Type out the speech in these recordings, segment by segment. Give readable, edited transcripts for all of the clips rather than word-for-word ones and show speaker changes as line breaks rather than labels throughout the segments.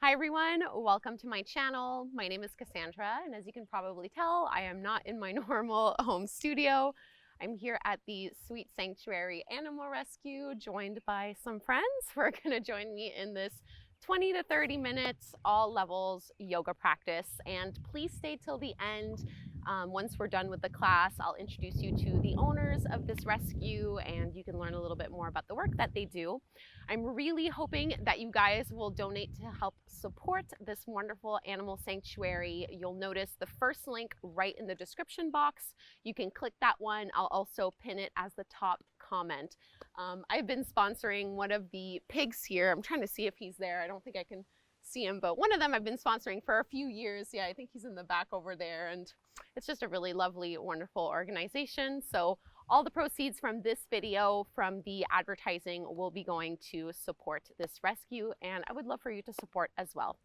Hi everyone, welcome to my channel. My name is Cassandra, and as you can probably tell, I am not in my normal home studio. I'm here at the Sweet Sanctuary Animal Rescue, joined by some friends who are going to join me in this 20 to 30 minutes, all levels yoga practice. And please stay till the end. Once we're done with the class, I'll introduce you to the owners of this rescue and you can learn a little bit more about the work that they do. I'm really hoping that you guys will donate to help support this wonderful animal sanctuary. You'll notice the first link right in the description box. You can click that one. I'll also pin it as the top comment. I've been sponsoring one of the pigs here. I'm trying to see if he's there. I don't think I can see him, but one of them I've been sponsoring for a few years. Yeah, I think he's in the back over there, and it's just a really lovely, wonderful organization. So all the proceeds from this video, from the advertising, will be going to support this rescue, and I would love for you to support as well.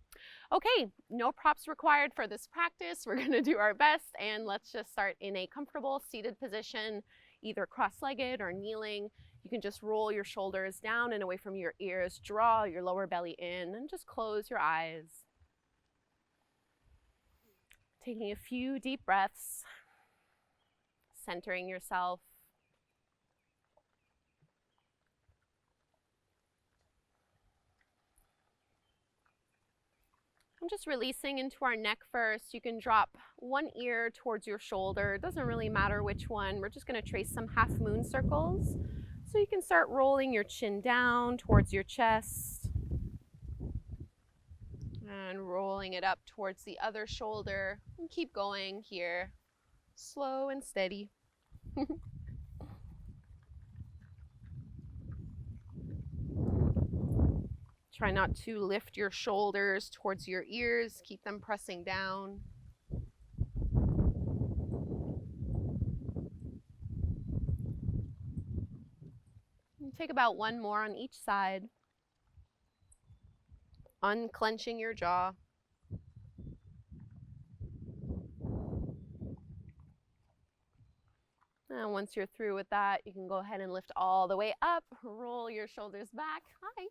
Okay, no props required for this practice. We're going to do our best, and let's just start in a comfortable seated position, either cross-legged or kneeling. You can just roll your shoulders down and away from your ears, draw your lower belly in, and just close your eyes. Taking a few deep breaths, centering yourself. I'm just releasing into our neck first. You can drop one ear towards your shoulder. It doesn't really matter which one. We're just going to trace some half moon circles. So you can start rolling your chin down towards your chest and rolling it up towards the other shoulder. And keep going here, slow and steady. Try not to lift your shoulders towards your ears. Keep them pressing down. And take about one more on each side. Unclenching your jaw. And once you're through with that, you can go ahead and lift all the way up. Roll your shoulders back. Hi.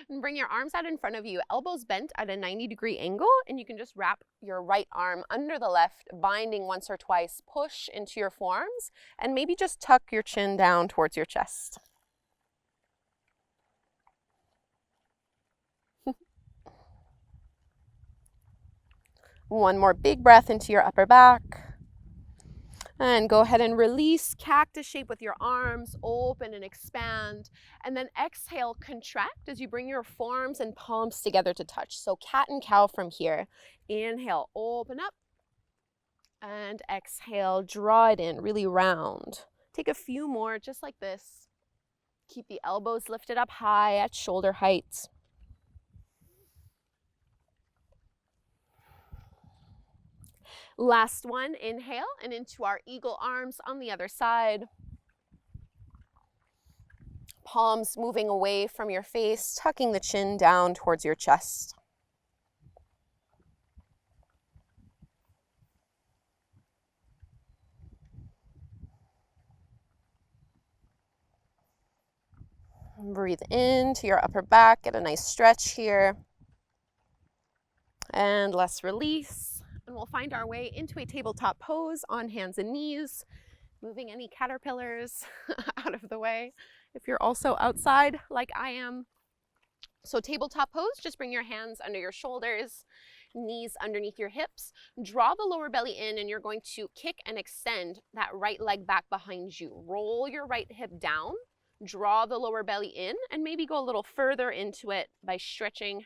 And bring your arms out in front of you, elbows bent at a 90-degree angle, and you can just wrap your right arm under the left, binding once or twice, push into your forearms, and maybe just tuck your chin down towards your chest. One more big breath into your upper back. And go ahead and release cactus shape with your arms, open and expand. And then exhale, contract as you bring your forearms and palms together to touch. So cat and cow from here. Inhale, open up. And exhale, draw it in, really round. Take a few more just like this. Keep the elbows lifted up high at shoulder height. Last one, inhale and into our eagle arms on the other side. Palms moving away from your face, tucking the chin down towards your chest. Breathe into your upper back, get a nice stretch here. And let's release. And we'll find our way into a tabletop pose on hands and knees, moving any caterpillars out of the way if you're also outside like I am. So tabletop pose, just bring your hands under your shoulders, knees underneath your hips. Draw the lower belly in, and you're going to kick and extend that right leg back behind you. Roll your right hip down, draw the lower belly in, and maybe go a little further into it by stretching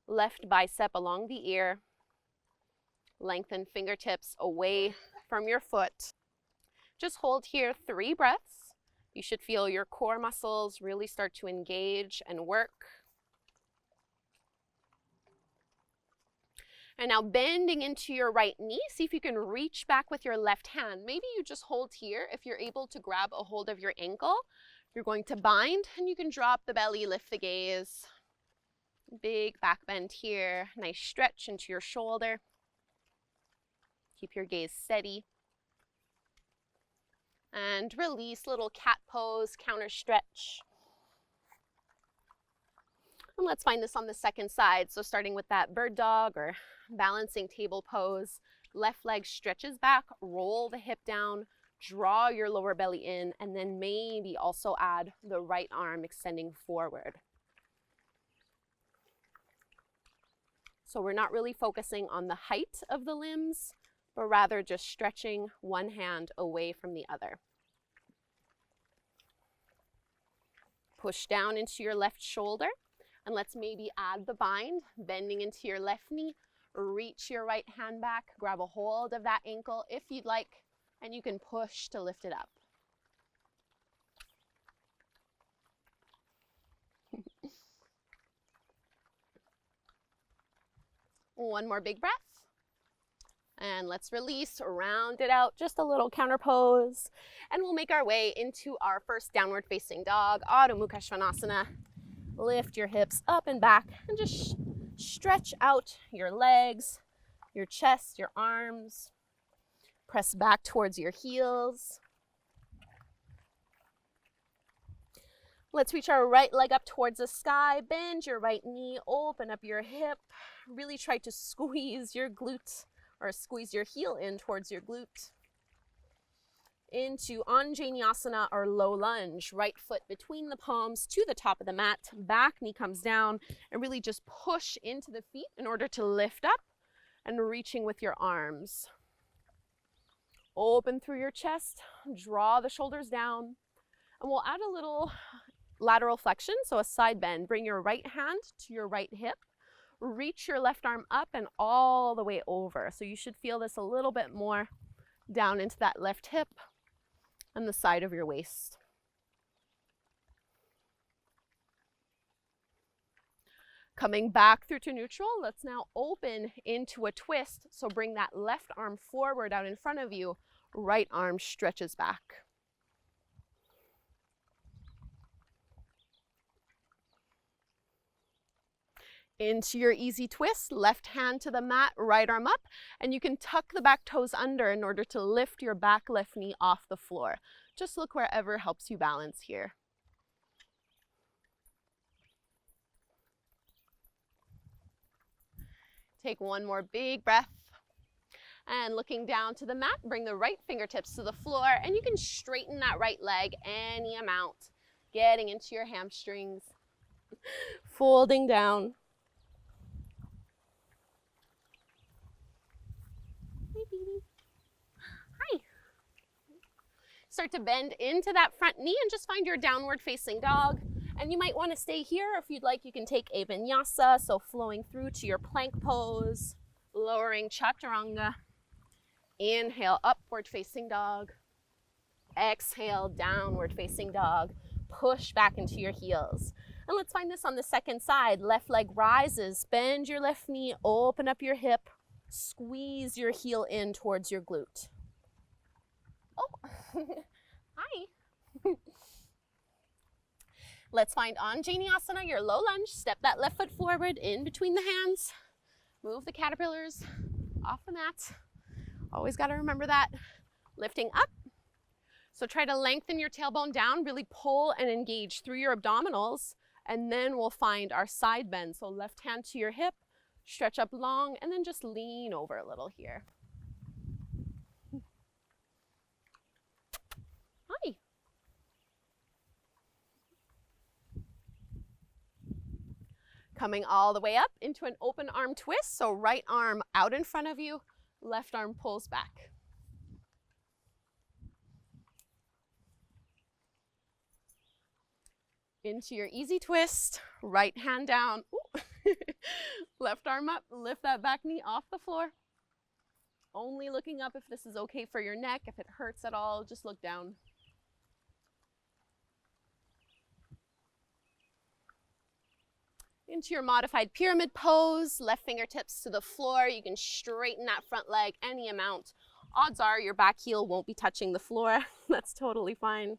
left bicep along the ear. Lengthen fingertips away from your foot. Just hold here 3 breaths. You should feel your core muscles really start to engage and work. And now bending into your right knee, see if you can reach back with your left hand. Maybe you just hold here. If you're able to grab a hold of your ankle, you're going to bind, and you can drop the belly, lift the gaze. Big back bend here. Nice stretch into your shoulder. Keep your gaze steady. And release, little cat pose, counter stretch. And let's find this on the second side. So starting with that bird dog or balancing table pose, left leg stretches back, roll the hip down, draw your lower belly in, and then maybe also add the right arm extending forward. So we're not really focusing on the height of the limbs, but rather just stretching one hand away from the other. Push down into your left shoulder, and let's maybe add the bind, bending into your left knee. Reach your right hand back, grab a hold of that ankle if you'd like, and you can push to lift it up. One more big breath. And let's release, round it out, just a little counter pose. And we'll make our way into our first downward facing dog, Adho Mukha Svanasana. Lift your hips up and back and just stretch out your legs, your chest, your arms. Press back towards your heels. Let's reach our right leg up towards the sky. Bend your right knee, open up your hip. Really try to squeeze your glute or squeeze your heel in towards your glute. Into Anjaneyasana or low lunge. Right foot between the palms to the top of the mat. Back knee comes down and really just push into the feet in order to lift up and reaching with your arms. Open through your chest, draw the shoulders down, and we'll add a little lateral flexion, so a side bend. Bring your right hand to your right hip, reach your left arm up and all the way over. So you should feel this a little bit more down into that left hip and the side of your waist. Coming back through to neutral, let's now open into a twist. So bring that left arm forward out in front of you, right arm stretches back. Into your easy twist, left hand to the mat, right arm up, and you can tuck the back toes under in order to lift your back left knee off the floor. Just look wherever helps you balance here. Take one more big breath. And looking down to the mat, bring the right fingertips to the floor, and you can straighten that right leg any amount, getting into your hamstrings, folding down. Hi, baby. Hi. Start to bend into that front knee and just find your downward facing dog. And you might want to stay here. If you'd like, you can take a vinyasa, so flowing through to your plank pose, lowering chaturanga. Inhale, upward facing dog. Exhale, downward facing dog. Push back into your heels. And let's find this on the second side. Left leg rises, bend your left knee, open up your hip, squeeze your heel in towards your glute. Oh, hi. Let's find Anjaneyasana, your low lunge. Step that left foot forward in between the hands. Move the caterpillars off the mat. Always got to remember that. Lifting up. So try to lengthen your tailbone down, really pull and engage through your abdominals, and then we'll find our side bend. So left hand to your hip, stretch up long, and then just lean over a little here. Hi. Coming all the way up into an open arm twist. So right arm out in front of you, left arm pulls back. Into your easy twist, right hand down, left arm up, lift that back knee off the floor. Only looking up if this is okay for your neck. If it hurts at all, just look down. Into your modified pyramid pose, left fingertips to the floor. You can straighten that front leg any amount. Odds are your back heel won't be touching the floor. That's totally fine.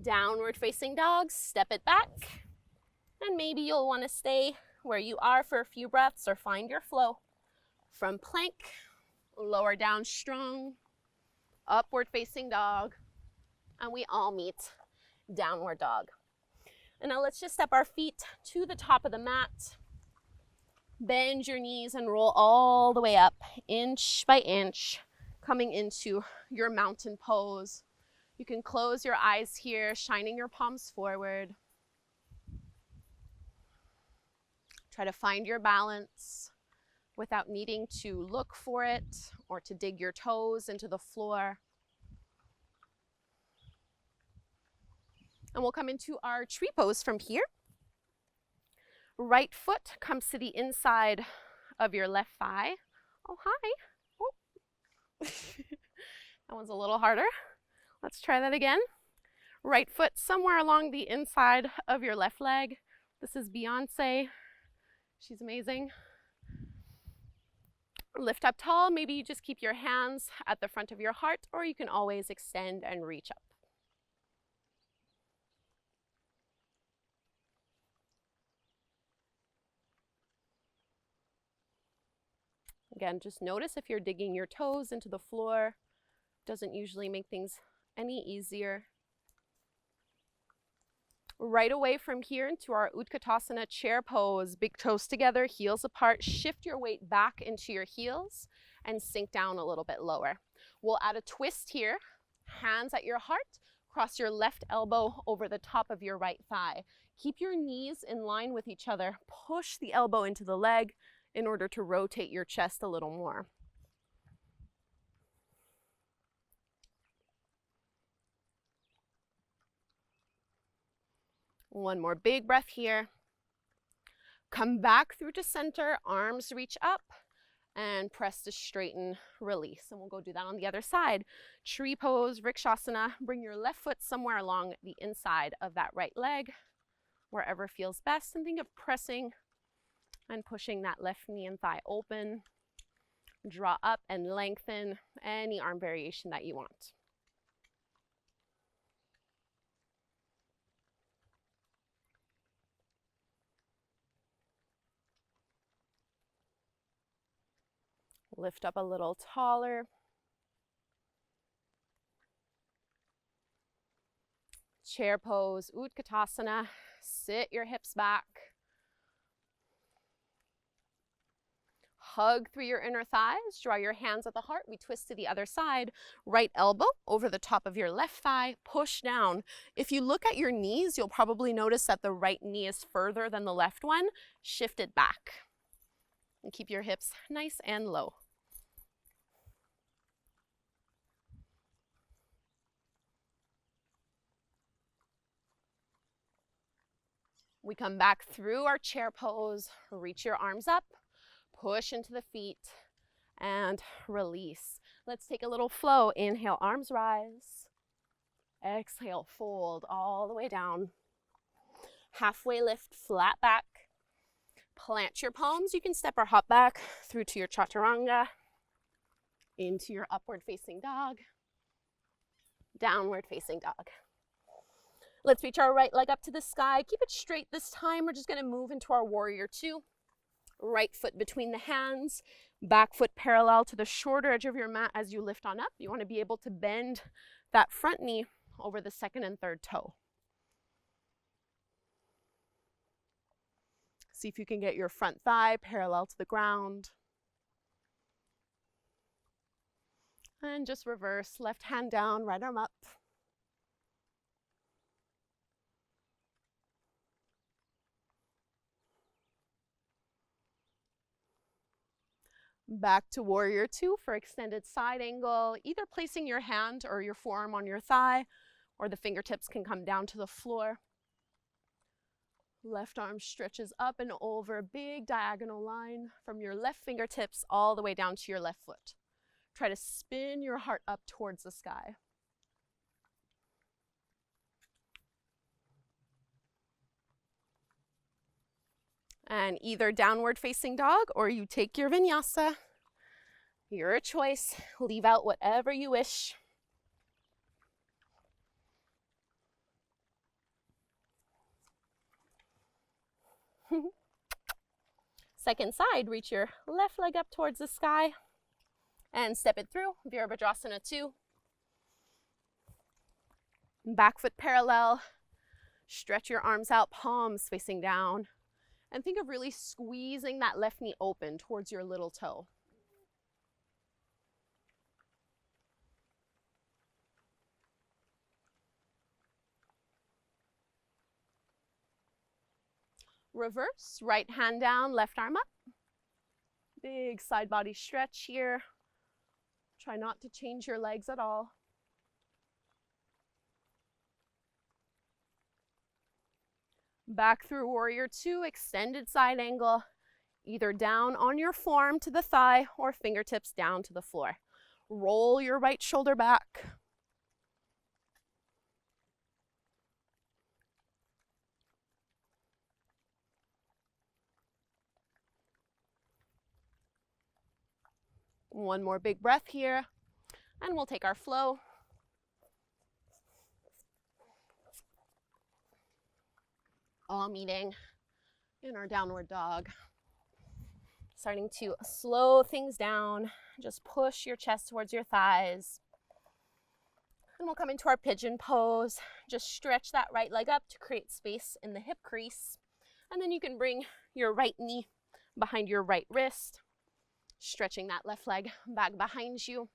Downward facing dog, step it back. And maybe you'll want to stay where you are for a few breaths or find your flow. From plank, lower down strong. upward facing dog, and we all meet downward dog. And now let's just step our feet to the top of the mat. Bend your knees and roll all the way up, inch by inch, coming into your mountain pose. You can close your eyes here, shining your palms forward. Try to find your balance without needing to look for it or to dig your toes into the floor. And we'll come into our tree pose from here. Right foot comes to the inside of your left thigh. Oh, hi. Oh. That one's a little harder. Let's try that again. Right foot somewhere along the inside of your left leg. This is Beyonce. She's amazing. Lift up tall. Maybe you just keep your hands at the front of your heart, or you can always extend and reach up. Again, just notice if you're digging your toes into the floor. Doesn't usually make things any easier. Right away from here into our Utkatasana chair pose, big toes together, heels apart. Shift your weight back into your heels and sink down a little bit lower. We'll add a twist here. Hands at your heart. Cross your left elbow over the top of your right thigh. Keep your knees in line with each other. Push the elbow into the leg in order to rotate your chest a little more. One more big breath here. Come back through to center, arms reach up, and press to straighten, release. And we'll go do that on the other side. Tree pose, Vrikshasana. Bring your left foot somewhere along the inside of that right leg, wherever feels best, and think of pressing and pushing that left knee and thigh open. Draw up and lengthen any arm variation that you want. Lift up a little taller. Chair pose, Utkatasana. Sit your hips back. Hug through your inner thighs. Draw your hands at the heart. We twist to the other side. Right elbow over the top of your left thigh. Push down. If you look at your knees, you'll probably notice that the right knee is further than the left one. Shift it back. And keep your hips nice and low. We come back through our chair pose, reach your arms up, push into the feet, and release. Let's take a little flow. Inhale, arms rise. Exhale, fold all the way down. Halfway lift, flat back. Plant your palms. You can step or hop back through to your chaturanga, into your upward facing dog, downward facing dog. Let's reach our right leg up to the sky. Keep it straight this time. We're just going to move into our warrior two. Right foot between the hands, back foot parallel to the shorter edge of your mat as you lift on up. You want to be able to bend that front knee over the second and third toe. See if you can get your front thigh parallel to the ground. And just reverse, left hand down, right arm up. Back to warrior two for extended side angle, either placing your hand or your forearm on your thigh, or the fingertips can come down to the floor. Left arm stretches up and over, a big diagonal line from your left fingertips all the way down to your left foot. Try to spin your heart up towards the sky. And either downward facing dog or you take your vinyasa. Your choice. Leave out whatever you wish. Second side, reach your left leg up towards the sky and step it through, Virabhadrasana 2. Back foot parallel. Stretch your arms out, palms facing down. And think of really squeezing that left knee open towards your little toe. Reverse, right hand down, left arm up. Big side body stretch here. Try not to change your legs at all. Back through warrior two, extended side angle, either down on your form to the thigh or fingertips down to the floor. Roll your right shoulder back. One more big breath here, and we'll take our flow. All meeting in our downward dog. Starting to slow things down. Just push your chest towards your thighs. And we'll come into our pigeon pose. Just stretch that right leg up to create space in the hip crease. And then you can bring your right knee behind your right wrist. Stretching that left leg back behind you.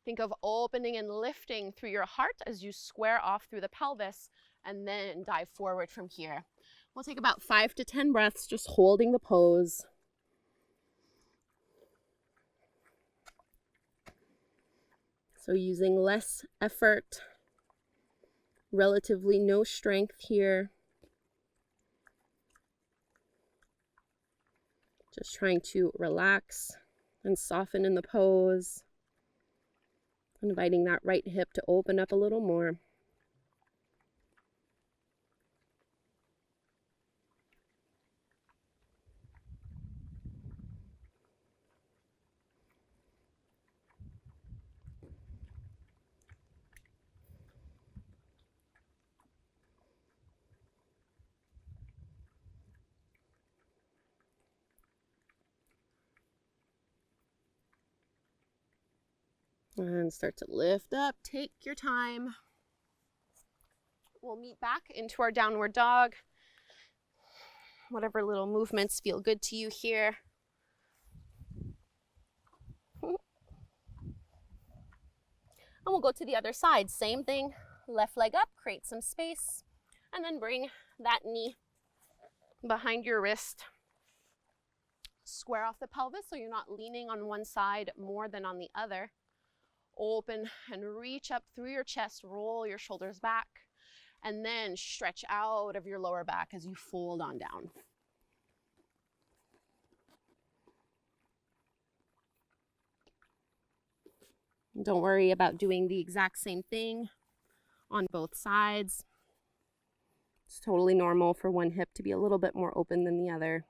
Think of opening and lifting through your heart as you square off through the pelvis and then dive forward from here. We'll take about 5 to 10 breaths just holding the pose. So using less effort, relatively no strength here. Just trying to relax and soften in the pose. Inviting that right hip to open up a little more. And start to lift up, take your time. We'll meet back into our downward dog. Whatever little movements feel good to you here. And we'll go to the other side, same thing. Left leg up, create some space, and then bring that knee behind your wrist. Square off the pelvis so you're not leaning on one side more than on the other. Open and reach up through your chest, roll your shoulders back, and then stretch out of your lower back as you fold on down. Don't worry about doing the exact same thing on both sides. It's totally normal for one hip to be a little bit more open than the other.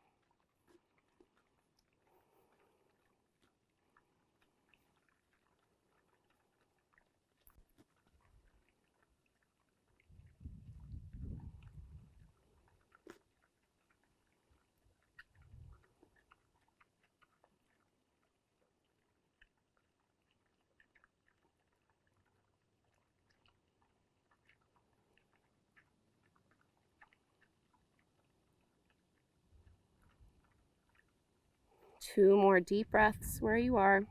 Two more deep breaths where you are.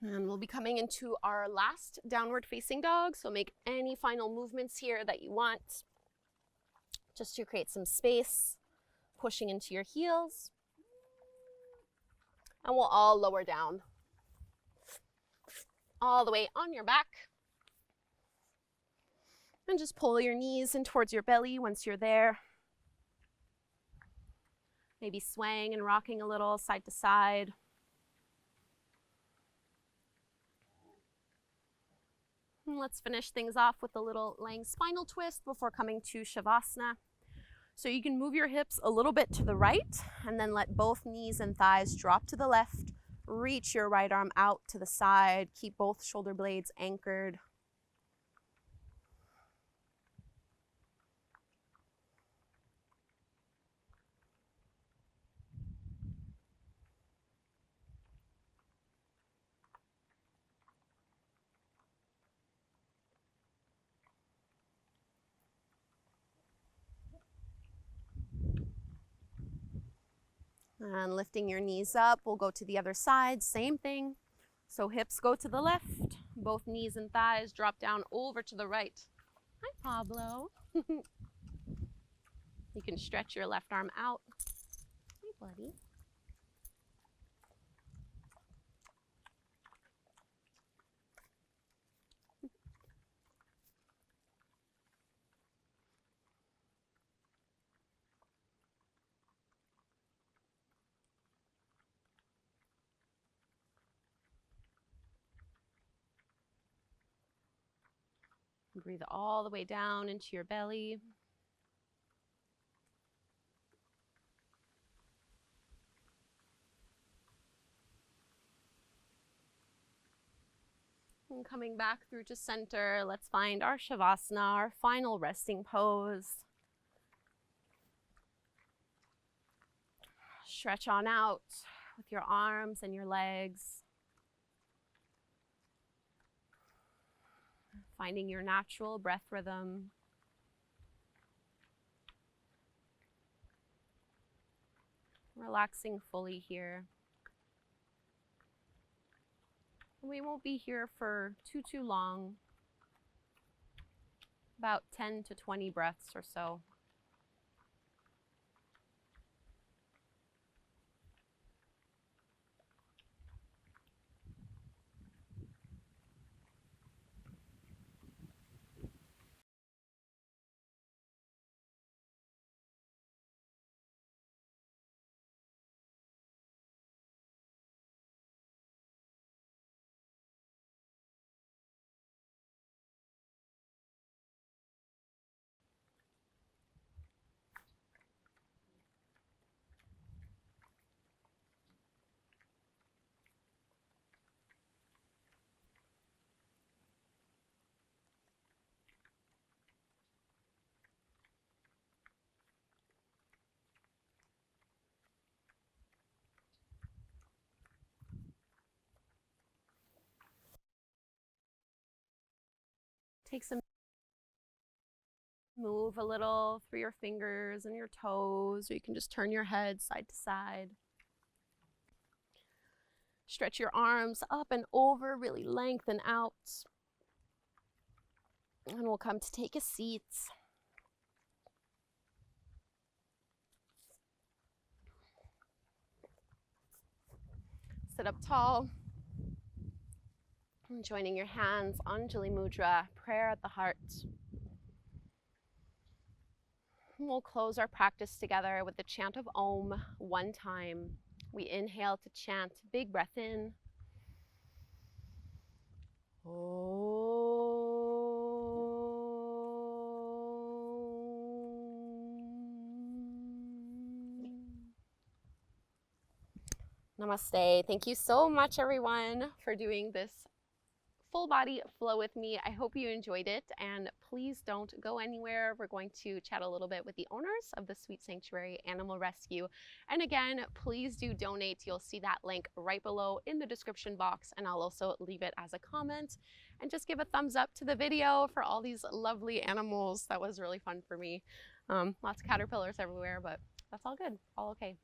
And we'll be coming into our last downward facing dog. So make any final movements here that you want, just to create some space. Pushing into your heels, and we'll all lower down all the way on your back, and just pull your knees in towards your belly once you're there. Maybe swaying and rocking a little side to side. And let's finish things off with a little lying spinal twist before coming to Savasana. So you can move your hips a little bit to the right and then let both knees and thighs drop to the left. Reach your right arm out to the side. Keep both shoulder blades anchored. And lifting your knees up, we'll go to the other side, same thing. So hips go to the left, both knees and thighs drop down over to the right. Hi, Pablo. You can stretch your left arm out. Hi, buddy. Breathe all the way down into your belly. And coming back through to center, let's find our Savasana, our final resting pose. Stretch on out with your arms and your legs. Finding your natural breath rhythm. Relaxing fully here. We won't be here for too long. About 10 to 20 breaths or so. Take some, move a little through your fingers and your toes, or you can just turn your head side to side. Stretch your arms up and over, really lengthen out. And we'll come to take a seat. Sit up tall. And joining your hands, Anjali Mudra, prayer at the heart. And we'll close our practice together with the chant of Om one time. We inhale to chant, big breath in. Om. Namaste. Thank you so much, everyone, for doing this full body flow with me. I hope you enjoyed it, and please don't go anywhere. We're going to chat a little bit with the owners of the Sweet Sanctuary Animal Rescue. And again, please do donate. You'll see that link right below in the description box, and I'll also leave it as a comment. And just give a thumbs up to the video for all these lovely animals. That was really fun for me. Lots of caterpillars everywhere, but that's all good, all okay.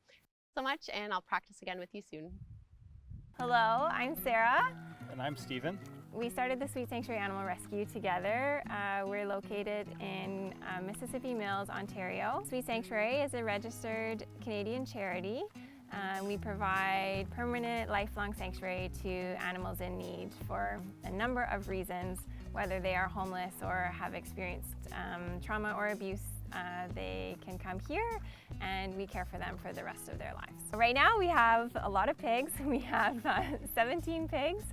So much, and I'll practice again with you soon.
Hello, I'm Sarah.
And I'm Steven.
We started the Sweet Sanctuary Animal Rescue together. We're located in Mississippi Mills, Ontario. Sweet Sanctuary is a registered Canadian charity. We provide permanent, lifelong sanctuary to animals in need for a number of reasons, whether they are homeless or have experienced trauma or abuse. They can come here and we care for them for the rest of their lives. Right now we have a lot of pigs. We have 17 pigs.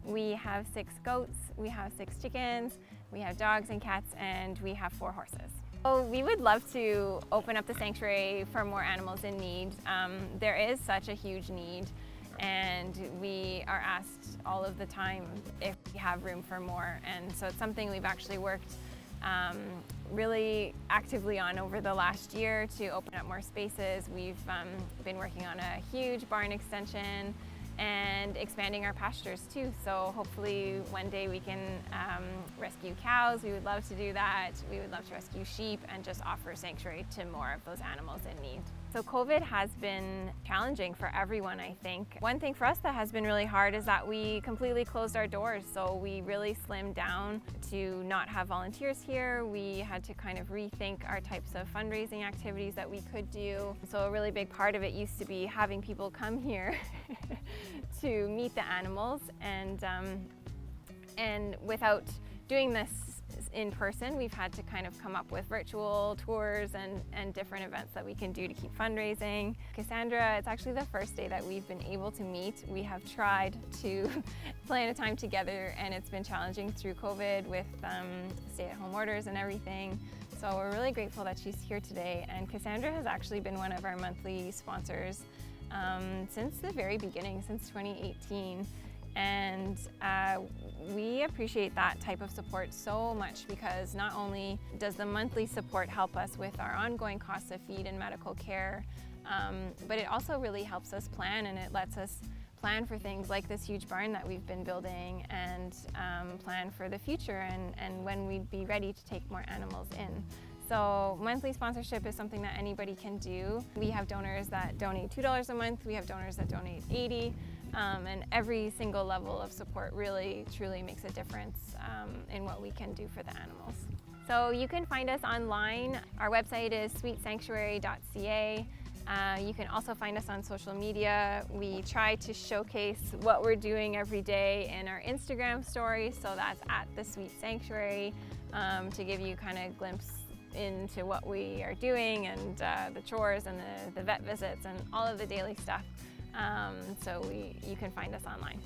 We have 6 goats, we have 6 chickens, we have dogs and cats, and we have 4 horses. So we would love to open up the sanctuary for more animals in need. There is such a huge need. and we are asked all of the time if we have room for more. And so it's something we've actually worked really actively on over the last year to open up more spaces. We've been working on a huge barn extension and expanding our pastures too. So hopefully one day we can rescue cows. We would love to do that. We would love to rescue sheep and just offer sanctuary to more of those animals in need. So COVID has been challenging for everyone, I think. One thing for us that has been really hard is that we completely closed our doors. So we really slimmed down to not have volunteers here. We had to kind of rethink our types of fundraising activities that we could do. So a really big part of it used to be having people come here to meet the animals, and without doing this in person, we've had to kind of come up with virtual tours and different events that we can do to keep fundraising. Kassandra, it's actually the first day that we've been able to meet. We have tried to plan a time together, and it's been challenging through COVID with stay-at-home orders and everything. So we're really grateful that she's here today, and Kassandra has actually been one of our monthly sponsors since the very beginning, since 2018. And we appreciate that type of support so much, because not only does the monthly support help us with our ongoing costs of feed and medical care, but it also really helps us plan, and it lets us plan for things like this huge barn that we've been building, and plan for the future and when we'd be ready to take more animals in. So monthly sponsorship is something that anybody can do. We have donors that donate $2 a month. We have donors that donate $80. And every single level of support really, truly makes a difference in what we can do for the animals. So you can find us online. Our website is sweetsanctuary.ca. You can also find us on social media. We try to showcase what we're doing every day in our Instagram stories, so that's at the Sweet Sanctuary, to give you kind of a glimpse into what we are doing, and the chores and the vet visits and all of the daily stuff. So you can find us online.